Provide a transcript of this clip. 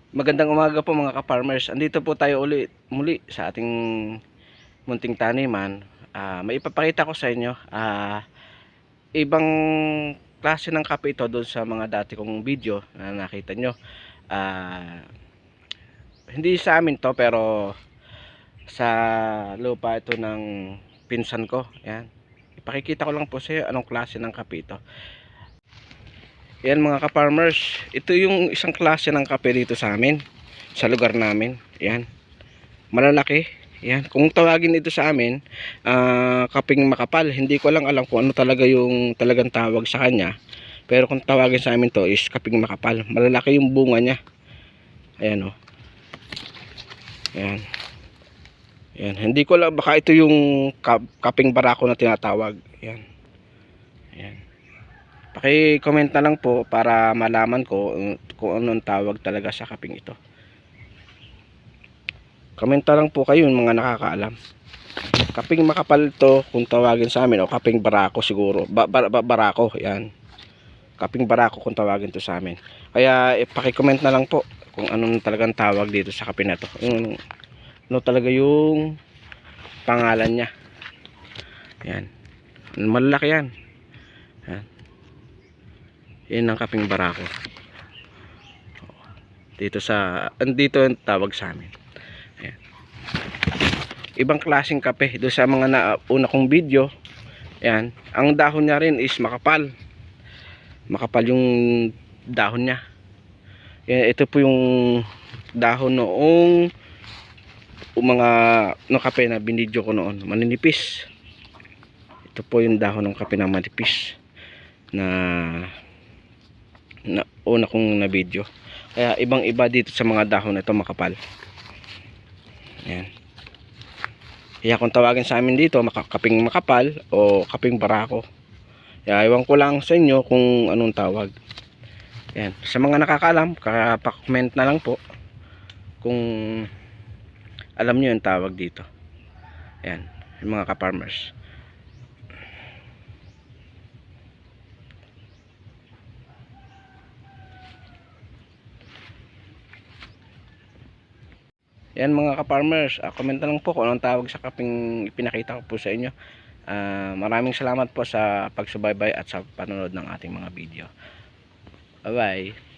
Magandang umaga po mga ka-farmers. Andito po tayo muli sa ating munting taniman. May ipapakita ko sa inyo. Ibang klase ng kape ito doon sa mga dati kong video na nakita nyo. Hindi sa amin to, pero sa lupa ito ng pinsan ko. Yan. Ipakikita ko lang po sa inyo anong klase ng kape ito. Yan mga ka-farmers, ito yung isang klase ng kape dito sa amin, sa lugar namin. Yan, malalaki. Yan, kung tawagin ito sa amin, kaping makapal. Hindi ko lang alam kung ano talaga yung talagang tawag sa kanya. Pero kung tawagin sa amin to is kaping makapal. Malalaki yung bunga niya. Ayan o. Ayan. Ayan, hindi ko lang, baka ito yung kaping barako na tinatawag. Ayan. Ayan. Paki-comment na lang po para malaman ko kung anong tawag talaga sa kaping ito. Komenta lang po kayo yung mga nakakaalam. Kaping makapal to kung tawagin sa amin, o kaping barako siguro. Barako, yan. Kaping barako kung tawagin to sa amin. Kaya paki-comment na lang po kung anong talagang tawag dito sa kape na to. Ano talaga yung pangalan niya. Yan. Malalaki yan. Yan. Yan ang kaping barako. Andito ang tawag sa amin. Ayan. Ibang klaseng kape doon sa mga nauna kong video. Ayan, ang dahon niya rin is makapal. Makapal yung dahon niya. Ayan, ito po yung dahon noong mga kape na binidyo ko noon, maninipis. Ito po yung dahon ng kape na manipis na una kong na video. Kaya ibang iba dito sa mga dahon na ito makapal. Ayan. Kaya kung tawagin sa amin dito, kaping makapal o kaping barako. Kaya iwan ko lang sa inyo kung anong tawag. Yan. Sa mga nakakaalam, pa-comment na lang po kung alam nyo yung tawag dito. Yan. Yung mga ka-farmers. Yan mga ka-farmers, comment na lang po kung anong tawag sa kaping ipinakita ko po sa inyo. Maraming salamat po sa pagsubaybay at sa panonood ng ating mga video. Bye bye.